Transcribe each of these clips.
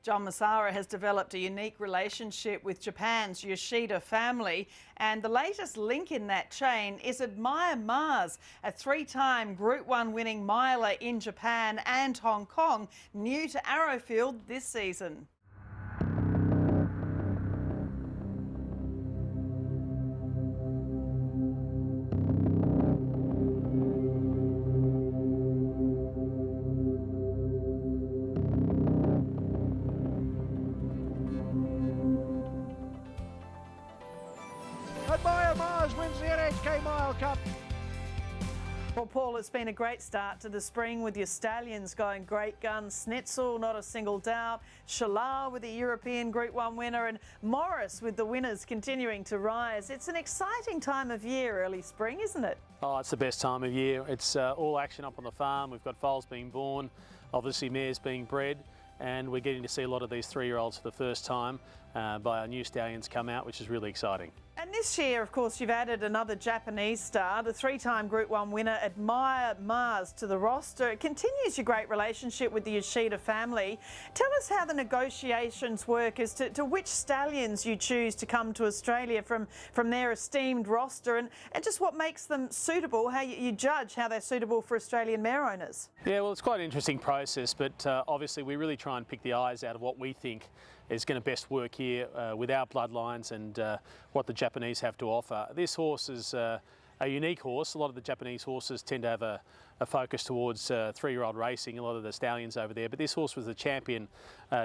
John Massara has developed a unique relationship with Japan's Yoshida family, and the latest link in that chain is Admire Mars, a three-time Group 1 winning miler in Japan and Hong Kong, new to Arrowfield this season. Admire Mars wins the NHK Mile Cup. Well, Paul, it's been a great start to the spring with your stallions going great guns. Snitzel, not a single doubt. Shalar with the European Group 1 winner, and Morris with the winners continuing to rise. It's an exciting time of year, early spring, isn't it? Oh, it's the best time of year. It's all action up on the farm. We've got foals being born, obviously mares being bred, and we're getting to see a lot of these three-year-olds for the first time by our new stallions come out, which is really exciting. And this year, of course, you've added another Japanese star, the three-time Group 1 winner, Admire Mars, to the roster. It continues your great relationship with the Yoshida family. Tell us how the negotiations work as to which stallions you choose to come to Australia from their esteemed roster, and just what makes them suitable, how you judge how they're suitable for Australian mare owners. Yeah, well, it's quite an interesting process, but obviously we really try and pick the eyes out of what we think is going to best work here with our bloodlines and what the Japanese have to offer. This horse is a unique horse. A lot of the Japanese horses tend to have a focus towards three-year-old racing, a lot of the stallions over there, but this horse was the champion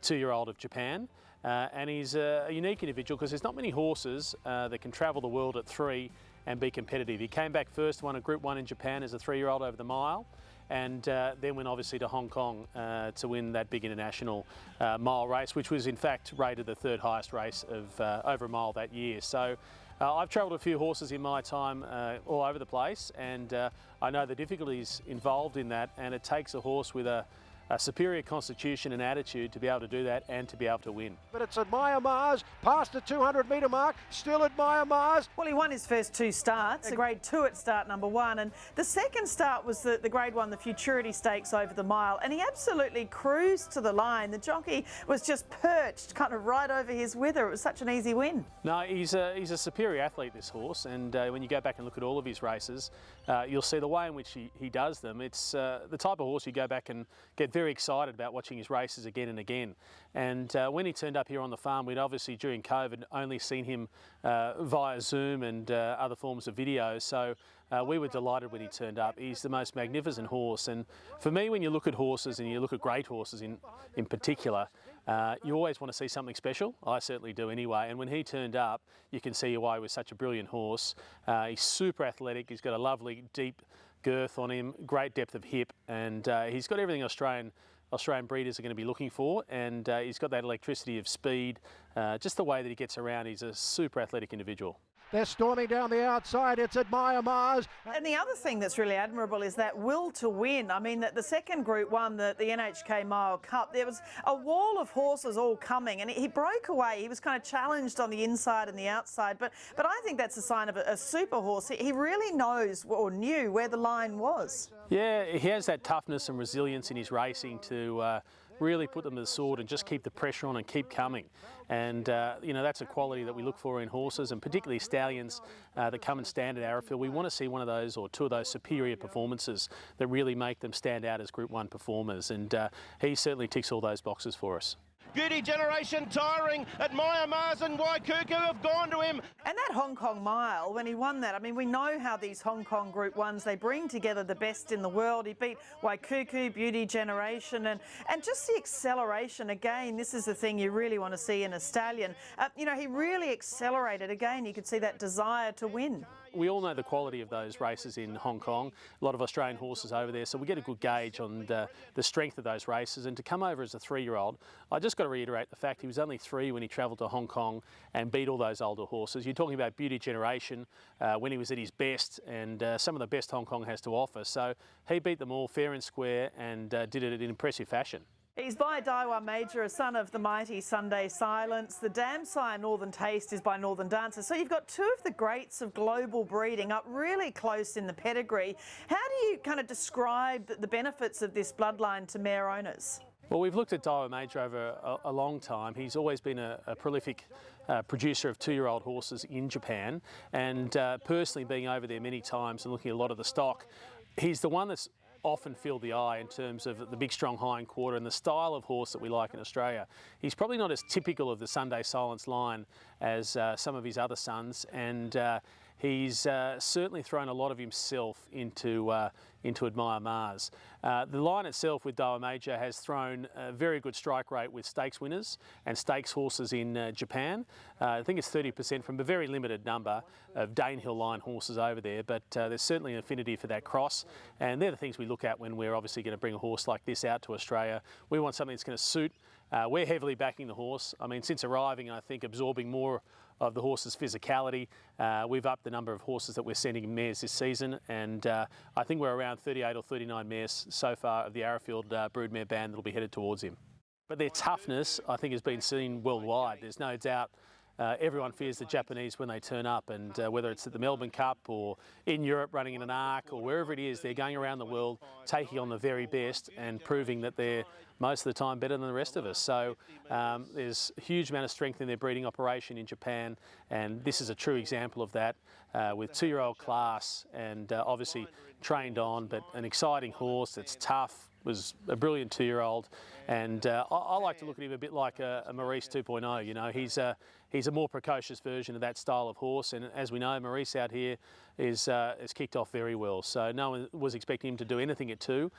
two-year-old of Japan, and he's a unique individual because there's not many horses that can travel the world at 3 and be competitive. He came back first, won a Group 1 in Japan as a three-year-old over the mile, and then went obviously to Hong Kong to win that big international mile race, which was in fact rated the third highest race of over a mile that year. So I've travelled a few horses in my time all over the place, and I know the difficulties involved in that, and it takes a horse with a superior constitution and attitude to be able to do that and to be able to win. But it's Admire Mars, past the 200-metre mark, still Admire Mars. Well, he won his first 2 starts, a Grade 2 at start number 1, and the second start was the Grade 1, the Futurity Stakes over the mile, and he absolutely cruised to the line. The jockey was just perched kind of right over his wither. It was such an easy win. No, he's a superior athlete, this horse, and when you go back and look at all of his races, you'll see the way in which he does them. It's the type of horse you go back and get very excited about watching his races again and again. And when he turned up here on the farm, we'd obviously during COVID only seen him via Zoom and other forms of video, so we were delighted when he turned up. He's the most magnificent horse, and for me, when you look at horses and you look at great horses in particular, you always want to see something special. I certainly do anyway, and when he turned up, you can see why he was such a brilliant horse. He's super athletic, he's got a lovely deep girth on him, great depth of hip, and he's got everything Australian breeders are going to be looking for, and he's got that electricity of speed, just the way that he gets around. He's a super athletic individual. They're storming down the outside. It's Admire Mars. And the other thing that's really admirable is that will to win. I mean, the second Group 1, the NHK Mile Cup, there was a wall of horses all coming, and he broke away. He was kind of challenged on the inside and the outside, but I think that's a sign of a super horse. He really knows or knew where the line was. Yeah, he has that toughness and resilience in his racing to really put them to the sword and just keep the pressure on and keep coming. And you know, that's a quality that we look for in horses, and particularly stallions that come and stand at Arrowfield. We want to see one of those or two of those superior performances that really make them stand out as Group 1 performers, and he certainly ticks all those boxes for us. Beauty Generation tiring. Admire Mars and Waikuku have gone to him. And that Hong Kong mile, when he won that, I mean, we know how these Hong Kong Group 1s, they bring together the best in the world. He beat Waikuku, Beauty Generation, and just the acceleration. Again, this is the thing you really want to see in a stallion. You know, he really accelerated. Again, you could see that desire to win. We all know the quality of those races in Hong Kong, a lot of Australian horses over there, so we get a good gauge on the strength of those races. And to come over as a three-year-old, I just got to reiterate the fact he was only 3 when he travelled to Hong Kong and beat all those older horses. You're talking about Beauty Generation when he was at his best, and some of the best Hong Kong has to offer. So he beat them all fair and square and did it in impressive fashion. He's by Daiwa Major, a son of the mighty Sunday Silence. The Damsire Northern Taste is by Northern Dancer. So you've got 2 of the greats of global breeding up really close in the pedigree. How do you kind of describe the benefits of this bloodline to mare owners? Well, we've looked at Daiwa Major over a long time. He's always been a prolific producer of 2-year-old horses in Japan, and personally being over there many times and looking at a lot of the stock, he's the one that's often filled the eye in terms of the big strong hind quarter and the style of horse that we like in Australia. He's probably not as typical of the Sunday Silence line as some of his other sons, and he's certainly thrown a lot of himself into Admire Mars. The line itself with Daiwa Major has thrown a very good strike rate with stakes winners and stakes horses in Japan. I think it's 30% from a very limited number of Danehill line horses over there, but there's certainly an affinity for that cross, and they're the things we look at when we're obviously going to bring a horse like this out to Australia. We want something that's going to suit. We're heavily backing the horse. I mean, since arriving, I think absorbing more of the horse's physicality. We've upped the number of horses that we're sending in mares this season, and I think we're around 38 or 39 mares so far of the Arrowfield broodmare band that'll be headed towards him. But their toughness, I think, has been seen worldwide. There's no doubt everyone fears the Japanese when they turn up, and whether it's at the Melbourne Cup or in Europe running in an arc or wherever it is, they're going around the world taking on the very best and proving that they're most of the time better than the rest of us. So there's a huge amount of strength in their breeding operation in Japan, and this is a true example of that with 2-year-old class and obviously trained on, but an exciting horse that's tough, was a brilliant 2-year-old, and I like to look at him a bit like a Maurice 2.0. You know, he's a more precocious version of that style of horse, and as we know, Maurice out here is kicked off very well. So no one was expecting him to do anything at 2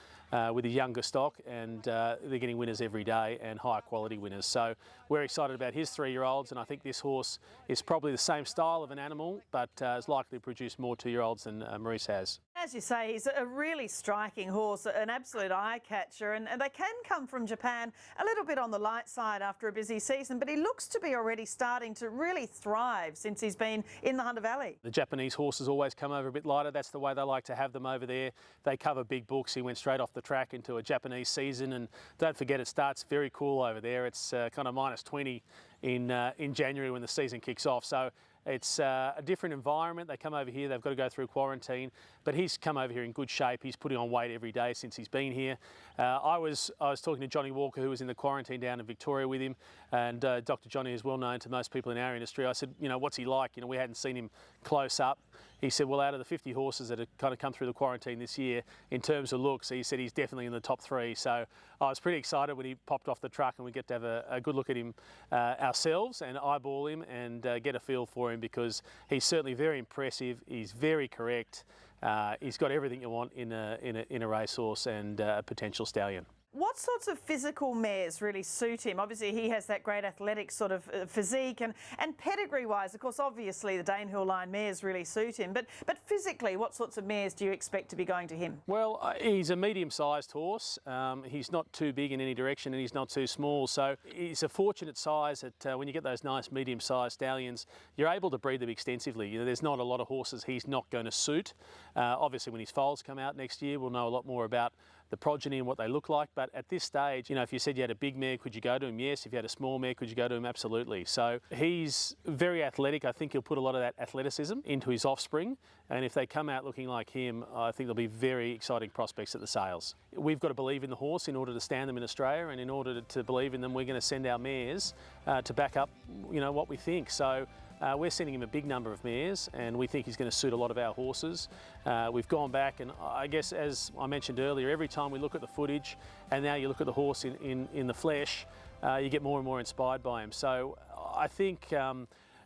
with a younger stock, and they're getting winners every day and higher quality winners. So we're excited about his 3-year-olds, and I think this horse is probably the same style of an animal, but is likely to produce more 2-year-olds than Maurice has. As you say, he's a really striking horse, an absolute eye-catcher, and they can come from Japan a little bit on the light side after a busy season, but he looks to be already starting to really thrive since he's been in the Hunter Valley. The Japanese horses always come over a bit lighter. That's the way they like to have them over there. They cover big books. He went straight off the track into a Japanese season, and don't forget it starts very cool over there. It's kind of minus 20 in January when the season kicks off. So it's a different environment. They come over here, they've got to go through quarantine, but he's come over here in good shape. He's putting on weight every day since he's been here. I was talking to Johnny Walker, who was in the quarantine down in Victoria with him, and Dr. Johnny is well known to most people in our industry. I said, you know, what's he like? You know, we hadn't seen him close up. He said, well, out of the 50 horses that have kind of come through the quarantine this year, in terms of looks, he said he's definitely in the top 3. So I was pretty excited when he popped off the truck and we get to have a good look at him ourselves and eyeball him and get a feel for him, because he's certainly very impressive. He's very correct. He's got everything you want in a racehorse and a potential stallion. What sorts of physical mares really suit him? Obviously, he has that great athletic sort of physique, and pedigree-wise, of course, obviously the Danehill line mares really suit him. But physically, what sorts of mares do you expect to be going to him? Well, he's a medium-sized horse. He's not too big in any direction, and he's not too small. So he's a fortunate size that when you get those nice medium-sized stallions, you're able to breed them extensively. You know, there's not a lot of horses he's not going to suit. Obviously, when his foals come out next year, we'll know a lot more about the progeny and what they look like. But at this stage, you know, if you said you had a big mare, could you go to him? Yes. If you had a small mare, could you go to him? Absolutely. So he's very athletic. I think he'll put a lot of that athleticism into his offspring. And if they come out looking like him, I think there'll be very exciting prospects at the sales. We've got to believe in the horse in order to stand them in Australia, and in order to believe in them, we're going to send our mares to back up, you know, what we think. So we're sending him a big number of mares, and we think he's going to suit a lot of our horses. We've gone back, and I guess, as I mentioned earlier, every time we look at the footage and now you look at the horse in the flesh, you get more and more inspired by him. So I think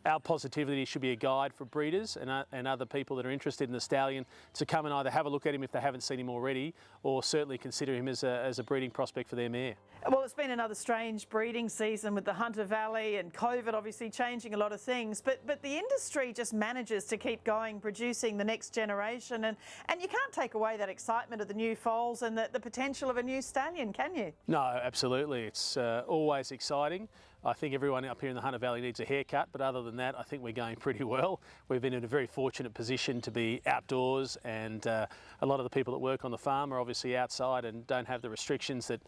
our positivity should be a guide for breeders and other people that are interested in the stallion to come and either have a look at him if they haven't seen him already, or certainly consider him as a breeding prospect for their mare. Well, it's been another strange breeding season with the Hunter Valley and COVID obviously changing a lot of things, but the industry just manages to keep going, producing the next generation, and you can't take away that excitement of the new foals and the potential of a new stallion, can you? No, absolutely. It's always exciting. I think everyone up here in the Hunter Valley needs a haircut, but other than that, I think we're going pretty well. We've been in a very fortunate position to be outdoors, and a lot of the people that work on the farm are obviously outside and don't have the restrictions that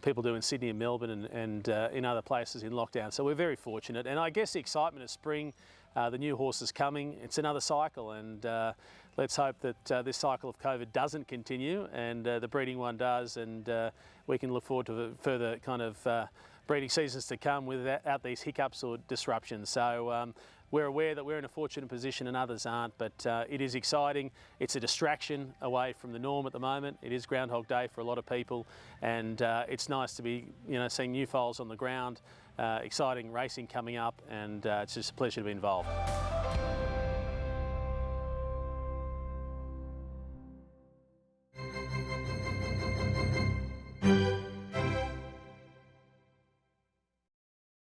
people do in Sydney and Melbourne and in other places in lockdown. So we're very fortunate, and I guess the excitement of spring the new horse is coming. It's another cycle, and let's hope that this cycle of COVID doesn't continue and the breeding one does, and we can look forward to further kind of breeding seasons to come without these hiccups or disruptions. So we're aware that we're in a fortunate position and others aren't, but it is exciting. It's a distraction away from the norm at the moment. It is Groundhog Day for a lot of people, and it's nice to be, seeing new foals on the ground, exciting racing coming up, and it's just a pleasure to be involved.